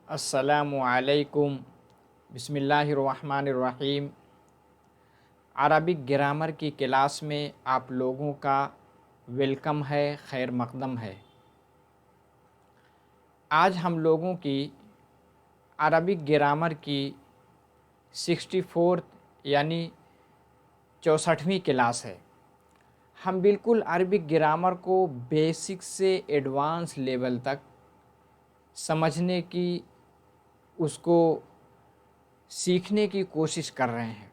अस्सलामु अलैकुम। बिस्मिल्लाहिर्रहमानिर्रहीम। अरबिक ग्रामर की क्लास में आप लोगों का वेलकम है, खैर मकदम है। आज हम लोगों की अरबिक ग्रामर की 64 यानी 64वीं क्लास है। हम बिल्कुल अरबिक ग्रामर को बेसिक से एडवांस लेवल तक समझने की, उसको सीखने की कोशिश कर रहे हैं।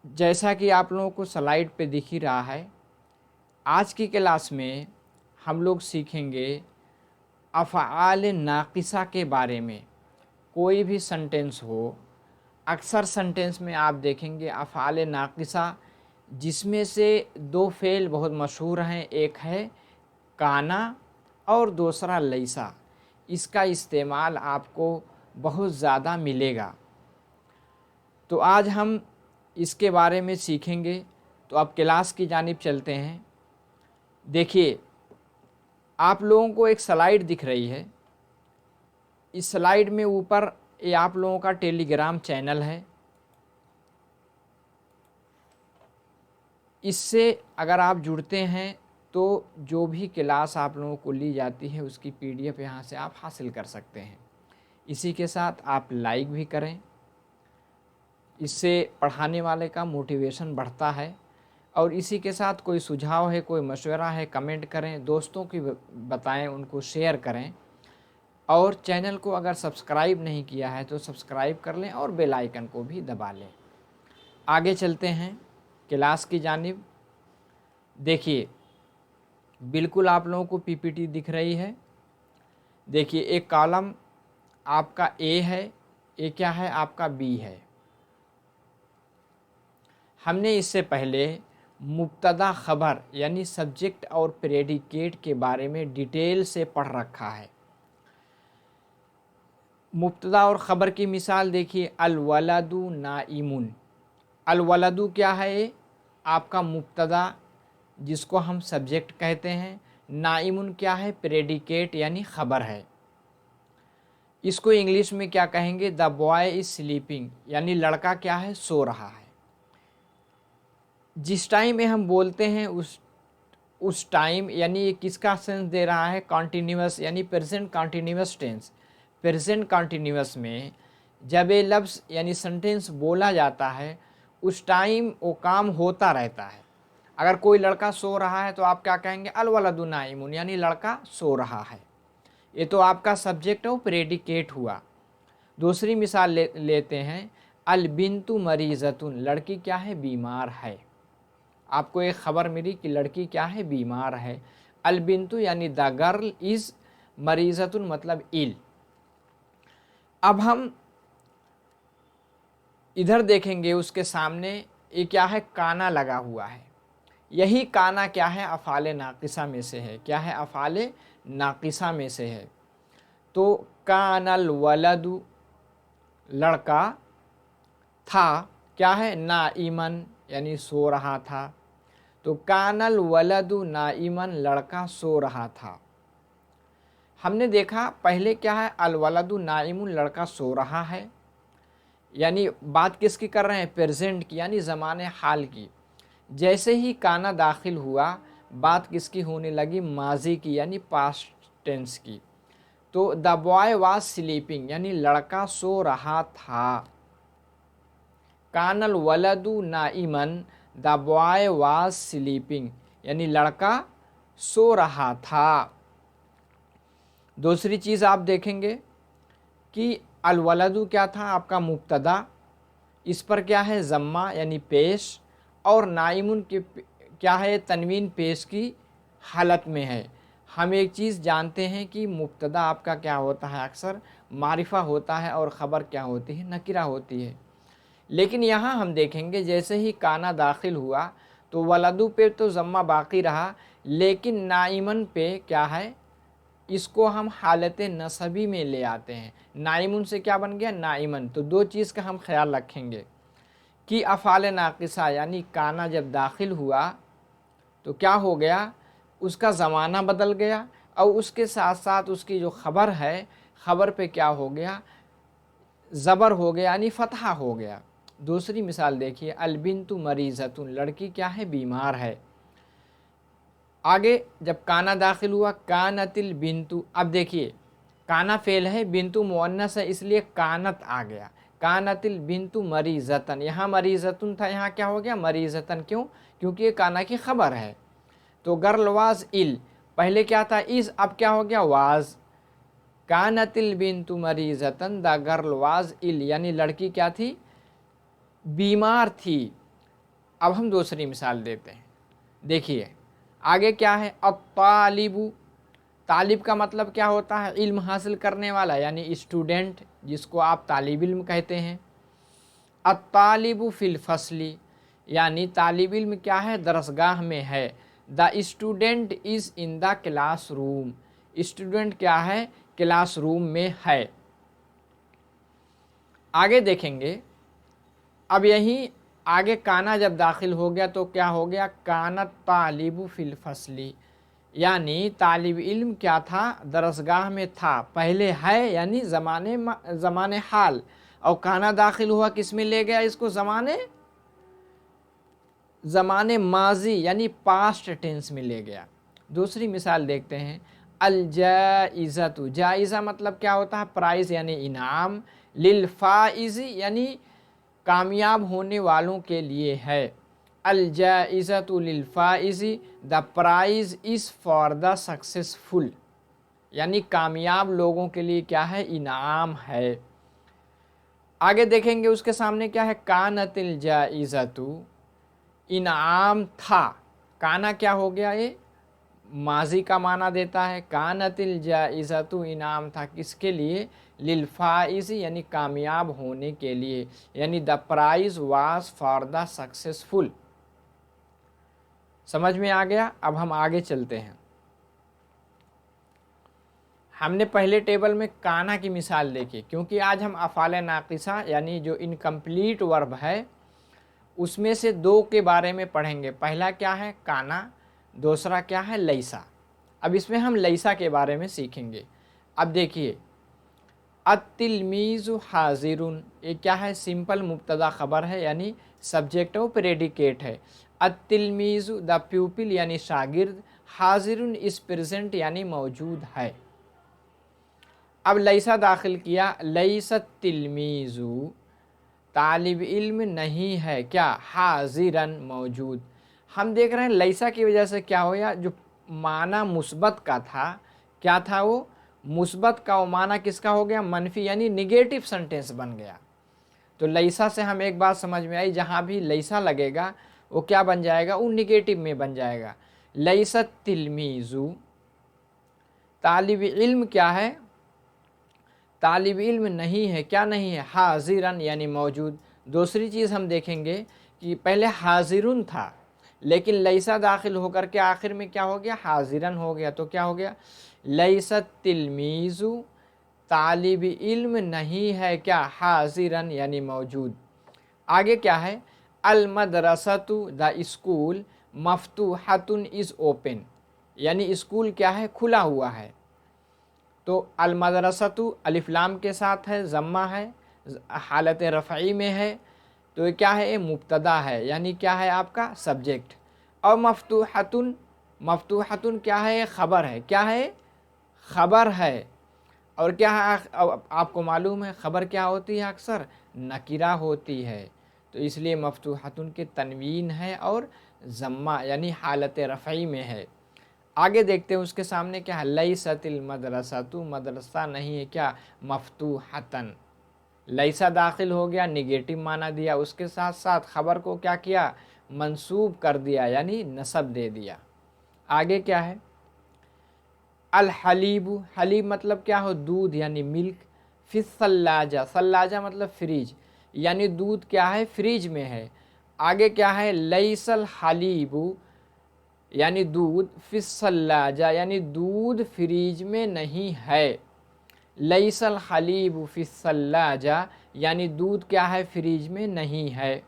जैसा कि आप लोगों को स्लाइड पे दिख ही रहा है, आज की क्लास में हम लोग सीखेंगे अफ़आल नाक़िसा के बारे में। कोई भी सेंटेंस हो, अक्सर सेंटेंस में आप देखेंगे अफ़आल नाक़िसा, जिसमें से दो फ़ेल बहुत मशहूर हैं, एक है काना और दूसरा लैसा। इसका इस्तेमाल आपको बहुत ज़्यादा मिलेगा। तो आज हम इसके बारे में सीखेंगे। तो अब क्लास की जानिब चलते हैं। देखिए, आप लोगों को एक स्लाइड दिख रही है। इस स्लाइड में ऊपर ये आप लोगों का टेलीग्राम चैनल है। इससे अगर आप जुड़ते हैं तो जो भी क्लास आप लोगों को ली जाती है उसकी PDF यहाँ से आप हासिल कर सकते हैं। इसी के साथ आप लाइक भी करें, इससे पढ़ाने वाले का मोटिवेशन बढ़ता है। और इसी के साथ कोई सुझाव है, कोई मशवरा है, कमेंट करें, दोस्तों की बताएं, उनको शेयर करें। और चैनल को अगर सब्सक्राइब नहीं किया है तो सब्सक्राइब कर लें और बेल आइकन को भी दबा लें। आगे चलते हैं क्लास की जानिब। देखिए, बिल्कुल आप लोगों को PPT दिख रही है। देखिए, एक कॉलम आपका A है, ये क्या है आपका B है। हमने इससे पहले मुब्तदा ख़बर यानी सब्जेक्ट और प्रेडिकेट के बारे में डिटेल से पढ़ रखा है। मुब्तदा और ख़बर की मिसाल देखिए, अलवलदु नाइमुन। अलवलदु क्या है? ये आपका मुब्तदा जिसको हम सब्जेक्ट कहते हैं। नाइमुन क्या है? प्रेडिकेट यानी ख़बर है। इसको इंग्लिश में क्या कहेंगे? द बॉय इज़ स्लीपिंग, यानी लड़का क्या है? सो रहा है। जिस टाइम में हम बोलते हैं उस टाइम यानी ये किसका सेंस दे रहा है? कॉन्टीन्यूअस यानी present continuous tense. Present continuous में जब ये लफ्ज़ यानी सेंटेंस बोला जाता है उस टाइम वो काम होता रहता है। अगर कोई लड़का सो रहा है तो आप क्या कहेंगे? अलवलदु नाइमुन, यानी लड़का सो रहा है। ये तो आपका सब्जेक्ट और प्रेडिकेट हुआ। दूसरी मिसाल लेते हैं, अलबिन्तु मरीज़तुन, लड़की क्या है? बीमार है। आपको एक ख़बर मिली कि लड़की क्या है? बीमार है। अलबिन्तु यानी द गर्ल इज़, मरीज़तुन मतलब इल। अब हम इधर देखेंगे, उसके सामने ये क्या है? काना लगा हुआ है। यही काना क्या है? अफ़आल नाक़िसा में से है। क्या है? अफ़आल नाक़िसा में से है। तो कानल वलदु, लड़का था, क्या है? नाइमन यानी सो रहा था। तो कानल वलदु नाइमन, लड़का सो रहा था। हमने देखा पहले क्या है? अलवलदु नाइमुन, लड़का सो रहा है। यानी बात किसकी कर रहे हैं? प्रेजेंट की, यानी ज़माने हाल की। जैसे ही काना दाखिल हुआ, बात किसकी होने लगी? माजी की, यानी पास्ट टेंस की। तो द बॉय वाज स्लीपिंग, यानी लड़का सो रहा था। कानल वलदु नाइमन, द बॉय वाज स्लीपिंग, यानी लड़का सो रहा था। दूसरी चीज़ आप देखेंगे कि अलवलदु क्या था? आपका मुब्तदा, इस पर क्या है? ज़म्मा यानी पेश, और नाइमुन के क्या है? तनवीन पेश की हालत में है। हम एक चीज़ जानते हैं कि मुब्तदा आपका क्या होता है? अक्सर मारिफा होता है और ख़बर क्या होती है? नकिरा होती है। लेकिन यहाँ हम देखेंगे जैसे ही काना दाखिल हुआ तो वलदु पे तो ज़म्मा बाकी रहा, लेकिन नाइमन पे क्या है? इसको हम हालत नसबी में ले आते हैं। नाइमुन से क्या बन गया? नाइमन। तो दो चीज़ का हम ख्याल रखेंगे कि अफ़आल नाक़िसा यानी काना जब दाखिल हुआ तो क्या हो गया? उसका ज़माना बदल गया और उसके साथ साथ उसकी जो ख़बर है, खबर पे क्या हो गया, ज़बर हो गया यानी फ़तहा हो गया। दूसरी मिसाल देखिए, अलबिन्तु मरीज़तुन, लड़की क्या है, बीमार है। आगे जब काना दाखिल हुआ, कानतिल बिन्तु, अब देखिए काना फेल है, बिन्तु मुअन्नस है, इसलिए कानत आ गया। कानतिल बिन्तु मरीज़तन, यहाँ मरीज़तुन था, यहाँ क्या हो गया, मरीज़तन। क्यों? क्योंकि ये काना की खबर है। तो गर्ल वाज इल, पहले क्या था, इज, अब क्या हो गया, वाज। कानतिल बिन्तु मरीज़तन, द गर्ल वाज इल, यानी लड़की क्या थी, बीमार थी। अब हम दूसरी मिसाल देते हैं। देखिए आगे क्या है, अत्तालिबु, तालिब का मतलब क्या होता है, इल्म हासिल करने वाला यानी स्टूडेंट, जिसको आप तालिब इल्म कहते हैं। अत्तालिबु फिल फसली, यानी तालिब इल्म क्या है, दरसगाह में है। The student is in the class room, student क्या है, क्लास रूम में है। आगे देखेंगे, अब यहीं आगे काना जब दाखिल हो गया तो क्या हो गया, कानत तालिबु फिल फसली, यानी तालिब इल्म क्या था, दरसगाह में था। पहले है यानी ज़माने हाल, और काना दाखिल हुआ, किस में ले गया इसको, ज़माने माजी यानी पास्ट टेंस में ले गया। दूसरी मिसाल देखते हैं, अल जाइज़तु, जाइज़ा मतलब क्या होता है, प्राइज़ यानी इनाम। लिल फाइज़ी यानी कामयाब होने वालों के लिए है। अल जाइज़तु लिल फाइज़ी, the prize is for the successful, यानी कामयाब लोगों के लिए क्या है, इनाम है। आगे देखेंगे उसके सामने क्या है, कानतिल जाइज़तु, इनाम था। काना क्या हो गया, ये माजी का माना देता है। कानतिल जाइज़तु, इनाम था, किसके लिए, लिल फाइज़ यानी कामयाब होने के लिए, यानी the prize was for the successful. समझ में आ गया। अब हम आगे चलते हैं। हमने पहले टेबल में काना की मिसाल देखी, क्योंकि आज हम अफ़ाल नाक़िसा यानी जो इनकम्प्लीट वर्ब है उसमें से दो के बारे में पढ़ेंगे। पहला क्या है, काना, दूसरा क्या है, लैसा। अब इसमें हम लैसा के बारे में सीखेंगे। अब देखिए, अत्तिलमीज़ु हाज़िरुन, ये क्या है, सिंपल मुब्तदा ख़बर है, यानी सब्जेक्ट और प्रेडिकेट है। अत्तिलमीज़ु द प्यूपिल यानी शागिर्द, हाज़िरुन इस प्रेजेंट यानी मौजूद है। अब लैसा दाखिल किया, लैसत तिलमीज़ु, तालिब इल्म नहीं है क्या, हाजिरन मौजूद। हम देख रहे हैं लैसा की वजह से क्या होया, जो माना मुस्बत का था, क्या था वो, मुस्बत का, वो माना किसका हो गया, मनफी, यानी निगेटिव सेंटेंस बन गया। तो लैसा से हम एक बात समझ में आई, जहाँ भी लैसा लगेगा वो क्या बन जाएगा, वो निगेटिव में बन जाएगा। लैसत तिलमीज़ु, तालिब इल्म क्या है, तालिब इल्म नहीं है, क्या नहीं है, हाजिरन यानी मौजूद। दूसरी चीज़ हम देखेंगे कि पहले हाजिरुन था, लेकिन लैसा दाखिल होकर के आखिर में क्या हो गया, हाजिरन हो गया। तो क्या हो गया, लैसत तिलमीज़ु, तालिब इल्म नहीं है क्या, हाजिरन यानी मौजूद। आगे क्या है, अल मदरसतु द स्कूल, मफ्तूहतुन इज़ ओपन, यानी स्कूल क्या है, खुला हुआ है। तो अल मदरसतु अलिफ लाम के साथ है, ज़म्मा है, हालत रफ़ई में है, तो ये क्या है, ये मुब्तदा है, यानी क्या है, आपका सब्जेक्ट। और मफ्तूहतुन, मफ्तूहतुन क्या है, ख़बर है, क्या है, ख़बर है। और क्या है, आपको मालूम है ख़बर क्या होती है, अक्सर नकीरा होती है, तो इसलिए मफ्तूहतुन के तनवीन है और ज़म्मा यानी हालत रफ़ई में है। आगे देखते हैं उसके सामने क्या है, लैसतिल मदरसतु, मदरसा नहीं है क्या, मफ्तूहतन। लैसा दाखिल हो गया, निगेटिव माना दिया, उसके साथ साथ ख़बर को क्या किया, मंसूब कर दिया, यानी नसब दे दिया। आगे क्या है, अल हलीबु, हलीब मतलब क्या हो, दूध यानी मिल्क। फिर सल्लाजा, सल्लाजा मतलब फ्रिज, यानी दूध क्या है, फ्रिज में है। आगे क्या है, लैसल हलीबु यानी दूध, फिस्सल्लाजा यानी दूध फ्रीज में नहीं है। लैसल हलीब फिस्सल्लाजा यानी दूध क्या है, फ्रीज में नहीं है।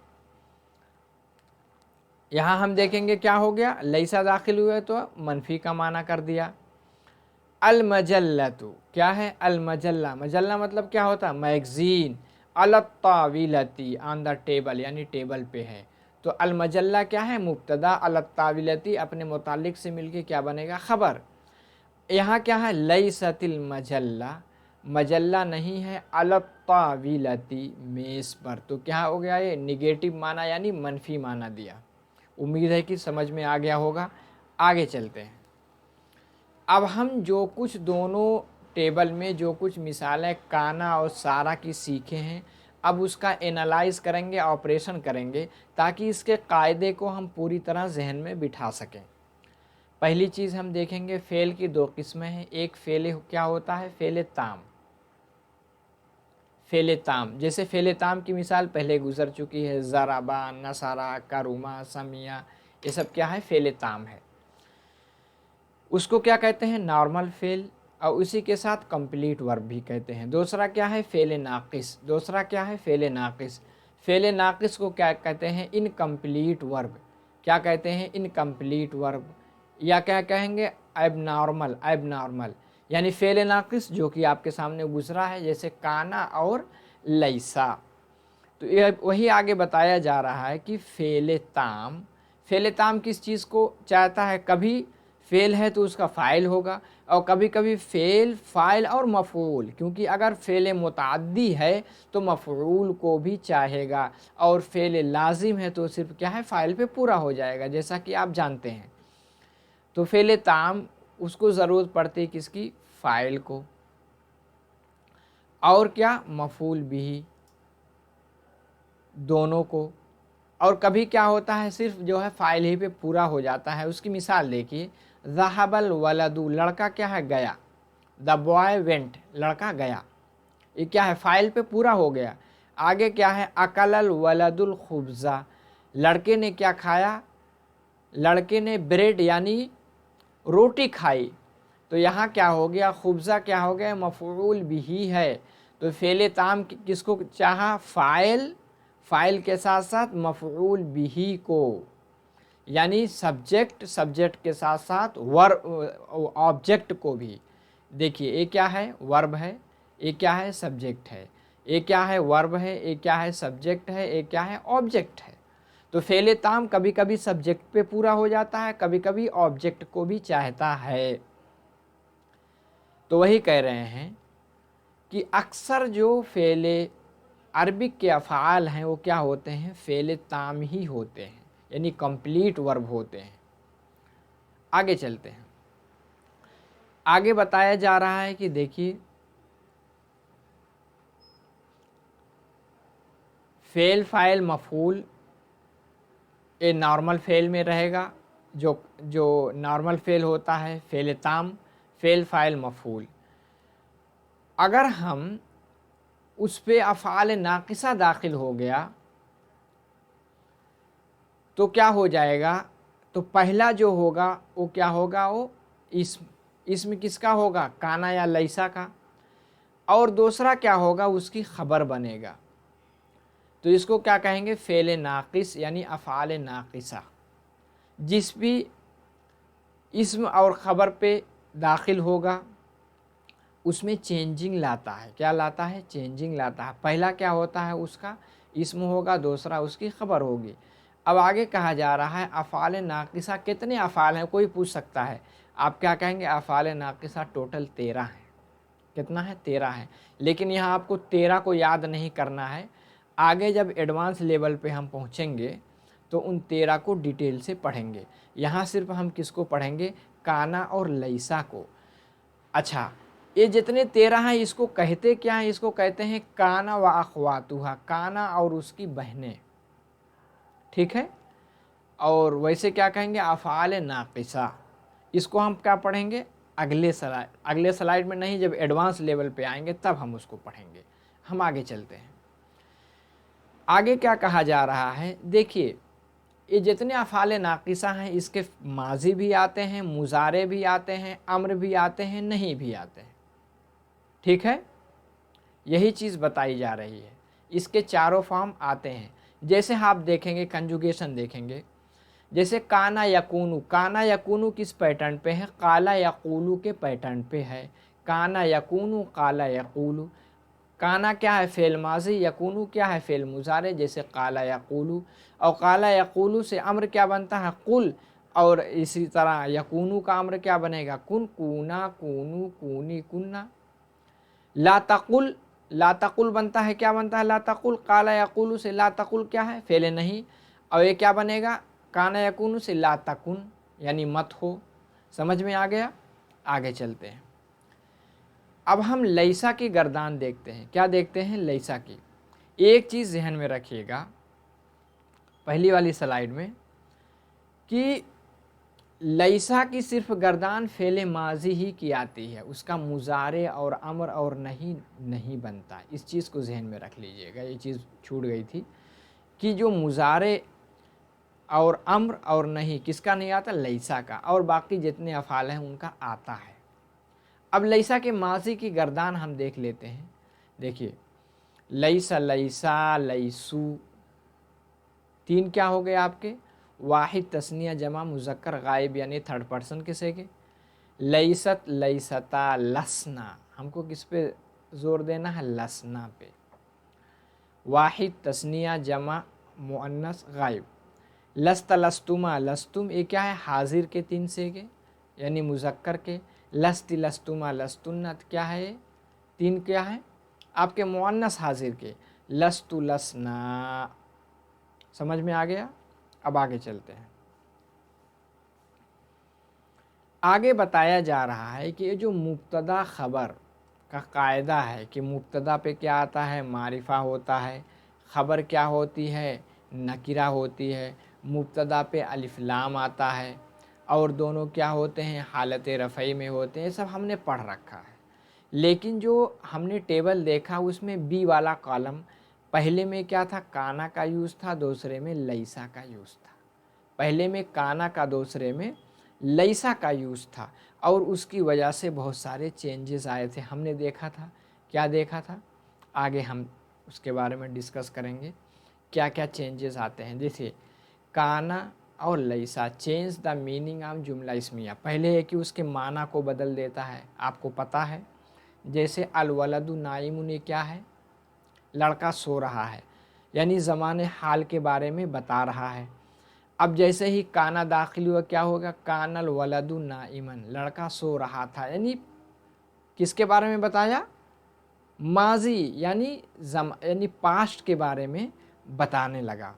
यहाँ हम देखेंगे क्या हो गया, लैसा दाखिल हुआ तो मनफी का माना कर दिया। अलमजल्लतु क्या है? अलमजल्ला, मजल्ला मतलब क्या होता है? मैगज़ीन। अलत्ताविलती ऑन द टेबल यानी टेबल पे है। तो अलमजल्ला क्या है? मुब्तदा, अलत्ताविलती अपने मुतालिक से मिलके क्या बनेगा? खबर। यहाँ क्या है? लैसतिल मजल्ला, मजल्ला नहीं है अलत्ताविलती मेज़ पर। तो क्या हो गया? ये निगेटिव माना यानी मनफी माना दिया। उम्मीद है कि समझ में आ गया होगा। आगे चलते हैं। अब हम जो कुछ दोनों टेबल में जो कुछ मिसालें काना और सारा की सीखे हैं, अब उसका एनालाइज करेंगे, ऑपरेशन करेंगे, ताकि इसके कायदे को हम पूरी तरह जहन में बिठा सकें। पहली चीज़ हम देखेंगे, फ़ेल की दो किस्में हैं। एक फ़ेल क्या होता है? फ़ेल ताम। फ़ेल ताम, जैसे फ़ेल ताम की मिसाल पहले गुजर चुकी है, ज़राबा, नसारा, करुमा, समिया, ये सब क्या है? फ़ेल ताम है। उसको क्या कहते हैं? नॉर्मल फ़ेल, और उसी के साथ कंप्लीट वर्ब भी कहते हैं। दूसरा क्या है? फ़ेल नाक़िस। दूसरा क्या है? फ़ेल नाक़िस। फ़ेल नाक़िस को क्या कहते हैं? Incomplete verb. क्या कहते हैं? इनकम्प्लीट वर्ब, या क्या कहेंगे? एबनॉर्मल। एबनॉर्मल यानी फ़ेल नाक़िस जो कि आपके सामने गुजरा है, जैसे काना और लैसा। तो ये वही आगे बताया जा रहा है कि फ़ेल ताम, फ़ेल ताम किस चीज़ को चाहता है? कभी फ़ेल है तो उसका फ़ाइल होगा, और कभी कभी फ़ेल, फ़ाइल और मफ़ऊल, क्योंकि अगर फ़ेल मुतअद्दी है तो मफ़ऊल को भी चाहेगा, और फ़ेल लाजिम है तो सिर्फ क्या है? फ़ाइल पे पूरा हो जाएगा, जैसा कि आप जानते हैं। तो फ़ेल ताम उसको ज़रूरत पड़ती है किसकी? फ़ाइल को। और क्या? मफ़ऊल बिही, दोनों को। और कभी क्या होता है? सिर्फ जो है फ़ाइल ही पे पूरा हो जाता है। उसकी मिसाल देखिए, ज़हबल वलदु, लड़का क्या है? गया। द बॉय वेंट, लड़का गया। ये क्या है? फ़ाइल पे पूरा हो गया। आगे क्या है? अकलल वलदुल खुब्ज़ा, लड़के ने क्या खाया? लड़के ने ब्रेड यानी रोटी खाई। तो यहाँ क्या हो गया? खुब्ज़ा क्या हो गया? मफ़ऊल बिही है। तो फ़ेल ताम किसको चाहा? फ़ाइल, फ़ाइल के साथ साथ मफ़ऊल बिही को, यानी सब्जेक्ट, सब्जेक्ट के साथ साथ ऑब्जेक्ट को भी। देखिए, ये क्या है? वर्ब है। ये क्या है? सब्जेक्ट है। ये क्या है? वर्ब है। ये क्या है? सब्जेक्ट है। ये क्या है? ऑब्जेक्ट है। तो फ़ेल ताम कभी कभी सब्जेक्ट पे पूरा हो जाता है, कभी कभी ऑब्जेक्ट को भी चाहता है। तो वही कह रहे हैं कि अक्सर जो फ़ेल अरबिक के अफ़आल हैं वो क्या होते हैं? फ़ेल ताम ही होते हैं, यानी कंप्लीट वर्ब होते हैं। आगे चलते हैं। आगे बताया जा रहा है कि देखिए, फ़ेल, फ़ाइल, मफ़ऊल ये नॉर्मल फ़ेल में रहेगा। जो नॉर्मल फ़ेल होता है, फ़ेल ताम, फ़ेल, फ़ाइल, मफ़ऊल। अगर हम उस पे अफ़आल नाक़िसा दाखिल हो गया तो क्या हो जाएगा? तो पहला जो होगा वो क्या होगा? वो इस्म। इस्म किसका होगा? काना या लैसा का। और दूसरा क्या होगा? उसकी ख़बर बनेगा। तो इसको क्या कहेंगे? फ़ेल नाक़िस यानी अफ़आल नाक़िसा। जिस भी इस्म और ख़बर पे दाखिल होगा उसमें चेंजिंग लाता है। क्या लाता है? चेंजिंग लाता है। पहला क्या होता है? उसका इस्म होगा, दूसरा उसकी ख़बर होगी। अब आगे कहा जा रहा है अफ़आल नाक़िसा कितने अफ़आल हैं? कोई पूछ सकता है। आप क्या कहेंगे? अफ़आल नाक़िसा टोटल 13 हैं। कितना है? 13 है। लेकिन यहाँ आपको 13 को याद नहीं करना है। आगे जब एडवांस लेवल पे हम पहुँचेंगे तो उन 13 को डिटेल से पढ़ेंगे। यहाँ सिर्फ हम किसको पढ़ेंगे? काना और लैसा को। अच्छा, ये जितने 13 हैं इसको कहते क्या हैं? इसको कहते हैं काना व अख़वातुहा, काना और उसकी बहनें। ठीक है। और वैसे क्या कहेंगे? अफ़आल नाक़िसा। इसको हम क्या पढ़ेंगे? अगले स्लाइड में नहीं, जब एडवांस लेवल पे आएंगे तब हम उसको पढ़ेंगे। हम आगे चलते हैं। आगे क्या कहा जा रहा है? देखिए, ये जितने अफ़आल नाक़िसा हैं इसके माज़ी भी आते हैं, मुज़ारे भी आते हैं, अम्र भी आते हैं, नहीं भी आते हैं। ठीक है, यही चीज़ बताई जा रही है। इसके चारों फॉर्म आते हैं। जैसे आप देखेंगे, कंजुगेशन देखेंगे, जैसे काना यकूनु किस पैटर्न पे है, काला यकूलू के पैटर्न पे है। काना यकूनु काला यकूलू, काना क्या है फेल माजी, यकूनु क्या है फेल मुजारे, जैसे काला यकूलू। और काला यकूलू से अम्र क्या बनता है कुल, और इसी तरह यकूनु का अम्र क्या बनेगा कुन, कूना कूनू कूनी कुन्ना। ला तकुल बनता है, क्या बनता है ला तकुल, काला यकूलू से ला तकुल क्या है फेल नहीं, और ये क्या बनेगा काना यकूनु से ला तकुन यानी मत हो। समझ में आ गया। आगे चलते हैं। अब हम लैसा की गर्दान देखते हैं। क्या देखते हैं लैसा की। एक चीज़ ध्यान में रखिएगा पहली वाली स्लाइड में कि लैसा की सिर्फ गर्दान फेले माजी ही की आती है, उसका मुजारे और अमर और नहीं बनता। इस चीज़ को जहन में रख लीजिएगा, ये चीज़ छूट गई थी कि जो मुजारे और अम्र और नहीं किसका नहीं आता लैसा का, और बाकी जितने अफ़ाल हैं उनका आता है। अब लैसा के माजी की गर्दान हम देख लेते हैं। देखिए लैसा लैसा लैसू, तीन क्या हो गए आपके वाहिद तस्निया जमा मुज़क्कर गायब यानी थर्ड पर्सन के सेके। लैसत लैसता लसना, हमको किस पे ज़ोर देना है लसना पे। वाहिद तस्निया जमा मुअन्नस गायब। लस्त लस्तुमा लस्तुम, ये क्या है हाजिर के तीन सेके यानी मुज़क्कर के। लस्ति लस्तुमा लस्तुन्ना क्या है ये तीन क्या है आपके मुअन्नस हाजिर के। लस्तु लसना, समझ में आ गया। अब आगे चलते हैं। आगे बताया जा रहा है कि ये जो मुब्तदा ख़बर का कायदा है कि मुब्तदा पे क्या आता है मारिफा होता है, ख़बर क्या होती है नकिरा होती है, मुब्तदा पे अलिफ लाम आता है, और दोनों क्या होते हैं हालत रफ़ई में होते हैं। ये सब हमने पढ़ रखा है। लेकिन जो हमने टेबल देखा उसमें बी वाला कॉलम, पहले में क्या था काना का यूज़ था, दूसरे में लैसा का यूज़ था। पहले में काना का, दूसरे में लैसा का यूज़ था, और उसकी वजह से बहुत सारे चेंजेस आए थे। हमने देखा था, क्या देखा था, आगे हम उसके बारे में डिस्कस करेंगे क्या क्या चेंजेस आते हैं। जैसे काना और लैसा चेंज द मीनिंग ऑफ जुमला इसमिया, पहले है कि उसके माना को बदल देता है, आपको पता है। जैसे अलवलदु नाइमुन, ये क्या है लड़का सो रहा है, यानी ज़माने हाल के बारे में बता रहा है। अब जैसे ही काना दाखिल हुआ क्या होगा कानल वलदु नाइमन, लड़का सो रहा था, यानी किसके बारे में बताया माजी यानी पास्ट के बारे में बताने लगा।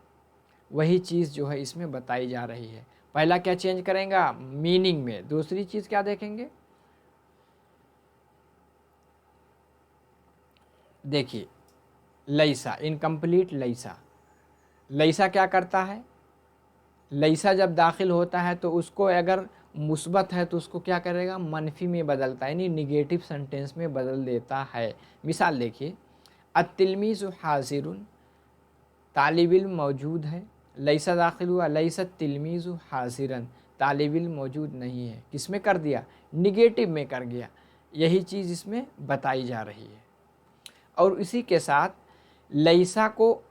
वही चीज़ जो है इसमें बताई जा रही है। पहला क्या चेंज करेंगे मीनिंग में, दूसरी चीज़ क्या देखेंगे देखिए लैसा इनकम्प्लीट लैसा। लैसा क्या करता है, लैसा जब दाखिल होता है तो उसको अगर मुस्बत है तो उसको क्या करेगा मनफी में बदलता है, यानी निगेटिव सेंटेंस में बदल देता है। मिसाल देखिए अतिलमीज़ हाजिरुन, तालिब इल्म मौजूद है, लैसा दाखिल हुआ लैसा तिलमीज़ हाजिरन, तालिब इल्म मौजूद नहीं है, किस में कर दिया निगेटिव में कर गया। यही चीज़ इसमें बताई जा रही है। और इसी के साथ लैसा को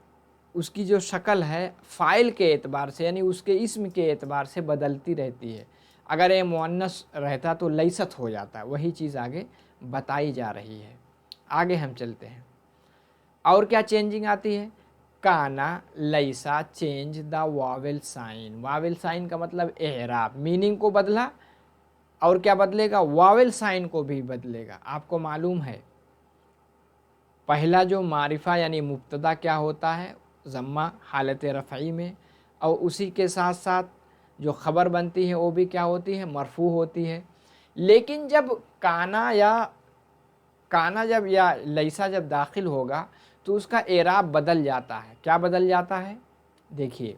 उसकी जो शक्ल है फ़ाइल के एतबार से यानी उसके इस्म के एतबार से बदलती रहती है। अगर ये मुअन्नस रहता तो लैसत हो जाता, वही चीज़ आगे बताई जा रही है। आगे हम चलते हैं और क्या चेंजिंग आती है काना लैसा change the vowel sign. Vowel sign का मतलब एहराब, मीनिंग को बदला और क्या बदलेगा वावेल साइन को भी बदलेगा। आपको मालूम है पहला जो मारिफा यानी मुब्तदा क्या होता है ज़म्मा हालत रफ़ई में, और उसी के साथ साथ जो ख़बर बनती है वो भी क्या होती है मरफू होती है। लेकिन जब काना जब या लैसा जब दाखिल होगा तो उसका एराब बदल जाता है। क्या बदल जाता है देखिए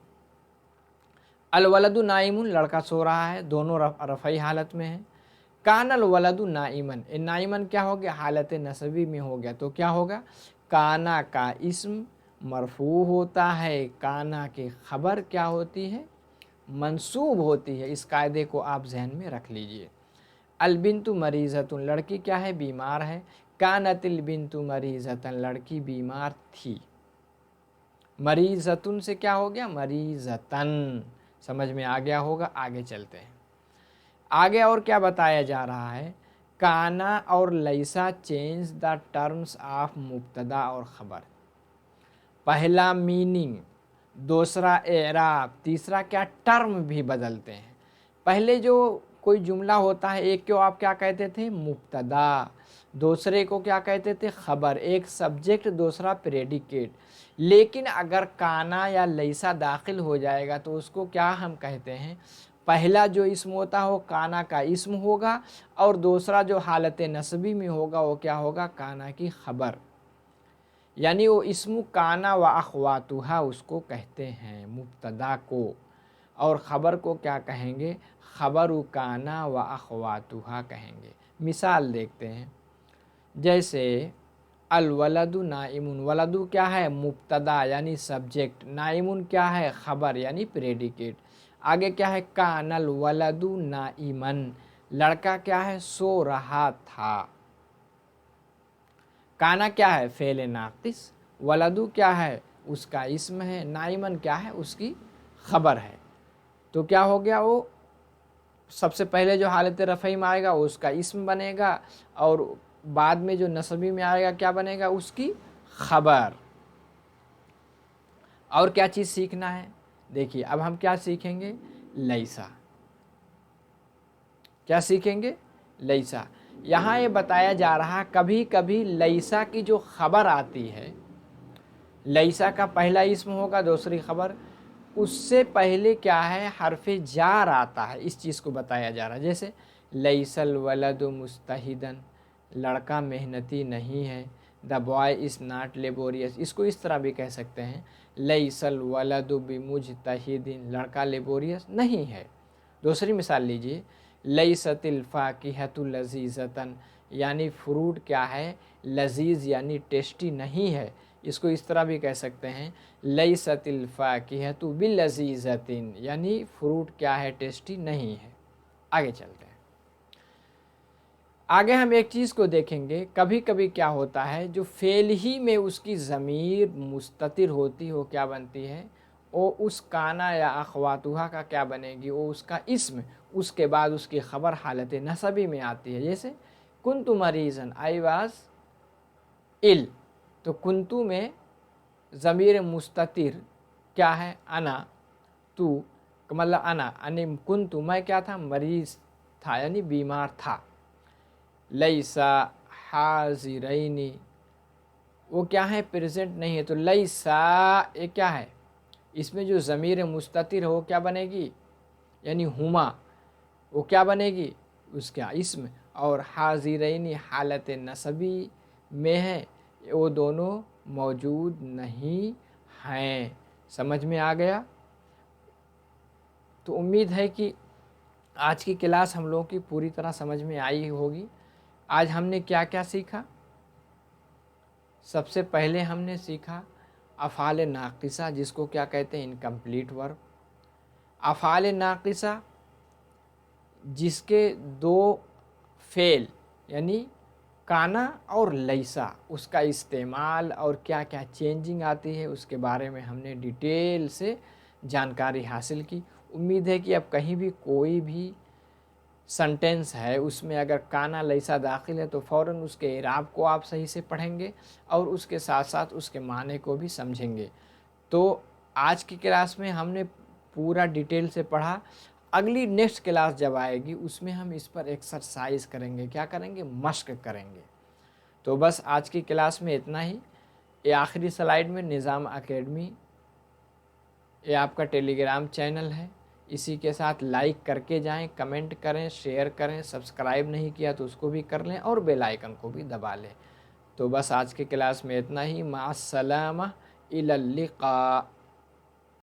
अलवलदु नाइमुन, लड़का सो रहा है, दोनों रफ़ई हालत में है। कानल वलदु नाइमन, नाइमन क्या हो गया हालत नसबी में हो गया, तो क्या होगा काना का इस्म मरफू होता है, काना की ख़बर क्या होती है मंसूब होती है। इस कायदे को आप जहन में रख लीजिए। अलबिन्तु मरीज़तुन, लड़की क्या है बीमार है, कानतिल बिन्तु मरीज़तन, लड़की बीमार थी। मरीज़तुन से क्या हो गया मरीज़तन, समझ में आ गया होगा। आगे चलते हैं। आगे और क्या बताया जा रहा है, काना और लैसा चेंज द टर्म्स ऑफ मुब्तदा और ख़बर। पहला मीनिंग, दूसरा एराब, तीसरा क्या टर्म भी बदलते हैं। पहले जो कोई जुमला होता है, एक को आप क्या कहते थे, मुब्तदा, दूसरे को क्या कहते थे, ख़बर, एक सब्जेक्ट दूसरा प्रेडिकेट। लेकिन अगर काना या लैसा दाखिल हो जाएगा तो उसको क्या हम कहते हैं, पहला जो इस्म होता हो काना का इस्म होगा और दूसरा जो हालत नस्बी में होगा वो क्या होगा, काना की ख़बर। यानी वो इस्मु काना व अखवातुहा उसको कहते हैं मुब्तदा को, और ख़बर को क्या कहेंगे, ख़बर काना व अखवातुहा कहेंगे। मिसाल देखते हैं, जैसे अल वलदु नाइमुन, वलदु क्या है, मुब्तदा यानी सब्जेक्ट, नाइमुन क्या है, ख़बर यानी प्रेडिकेट। आगे क्या है, कानल वलदु नाइमन, लड़का क्या है, सो रहा था। काना क्या है, फ़ेल नाक़िस, वलदु क्या है, उसका इस्म है, नाइमन क्या है, उसकी ख़बर है। तो क्या हो गया, वो सबसे पहले जो हालत रफ़ई में आएगा वो उसका इस्म बनेगा और बाद में जो नस्बी में आएगा क्या बनेगा, उसकी ख़बर। और क्या चीज़ सीखना है, देखिए अब हम क्या सीखेंगे, लैसा। क्या सीखेंगे, लैसा। यहाँ ये बताया जा रहा है कभी कभी लैसा की जो ख़बर आती है, लैसा का पहला इस्म होगा दूसरी ख़बर, उससे पहले क्या है, हरफ़े जार आता है। इस चीज़ को बताया जा रहा है। जैसे लैसल वलदु मुस्तहिदन, लड़का मेहनती नहीं है। The boy is not laborious, इसको इस तरह भी कह सकते हैं, लैसल वलदु बिमुजतहिदिन, लड़का लेबोरियस नहीं है। दूसरी मिसाल लीजिए, लैसतिल फाकिहतु लजीज़तन, यानी फ्रूट क्या है, लजीज़ यानी टेस्टी नहीं है। इसको इस तरह भी कह सकते हैं, लैसतिल फाकिहतु बिलजीज़तिन, यानी फ्रूट क्या है, टेस्टी नहीं है। आगे चलते हैं। आगे हम एक चीज़ को देखेंगे, कभी कभी क्या होता है, जो फ़ेल ही में उसकी ज़मीर मुस्ततिर होती हो क्या बनती है, वो उस काना या अखवातुहा का क्या बनेगी, वो उसका इस्म, उसके बाद उसकी ख़बर हालत नसबी में आती है। जैसे कुन्तु मरीज़न, आई वाज इल, तो कुन्तु में ज़मीर मुस्ततिर क्या है, अना, तू मतलब अना, यानी कुन्तु मैं क्या था, मरीज़ था यानी बीमार था। लैसा हाजिरैनी, वो क्या है, प्रेजेंट नहीं है, तो लैसा ये क्या है, इसमें जो ज़मीर मुस्ततिर हो क्या बनेगी, यानी हुमा, वो क्या बनेगी, उसका इस्म। और हाजिरैनी हालत नसबी में है, वो दोनों मौजूद नहीं हैं। समझ में आ गया। तो उम्मीद है कि आज की क्लास हम लोगों की पूरी तरह समझ में आई होगी। आज हमने क्या क्या सीखा, सबसे पहले हमने सीखा अफ़ाल नाक़िसा, जिसको क्या कहते हैं, इनकम्प्लीट वर्ब। अफ़ाल नाक़िसा जिसके दो फ़ेल यानी काना और लैसा, उसका इस्तेमाल और क्या क्या चेंजिंग आती है उसके बारे में हमने डिटेल से जानकारी हासिल की। उम्मीद है कि अब कहीं भी कोई भी सेंटेंस है उसमें अगर काना लैसा दाखिल है तो फ़ौरन उसके इराब को आप सही से पढ़ेंगे और उसके साथ साथ उसके माने को भी समझेंगे। तो आज की क्लास में हमने पूरा डिटेल से पढ़ा। अगली नेक्स्ट क्लास जब आएगी उसमें हम इस पर एक्सरसाइज करेंगे, क्या करेंगे, मश्क करेंगे। तो बस आज की क्लास में इतना ही। ये आखिरी स्लाइड में निज़ाम एकेडमी, ये आपका टेलीग्राम चैनल है, इसी के साथ लाइक करके जाएं, कमेंट करें, शेयर करें, सब्सक्राइब नहीं किया तो उसको भी कर लें और बेल आइकन को भी दबा लें। तो बस आज के क्लास में इतना ही। माअस्सलामा, इलल लिक़ा।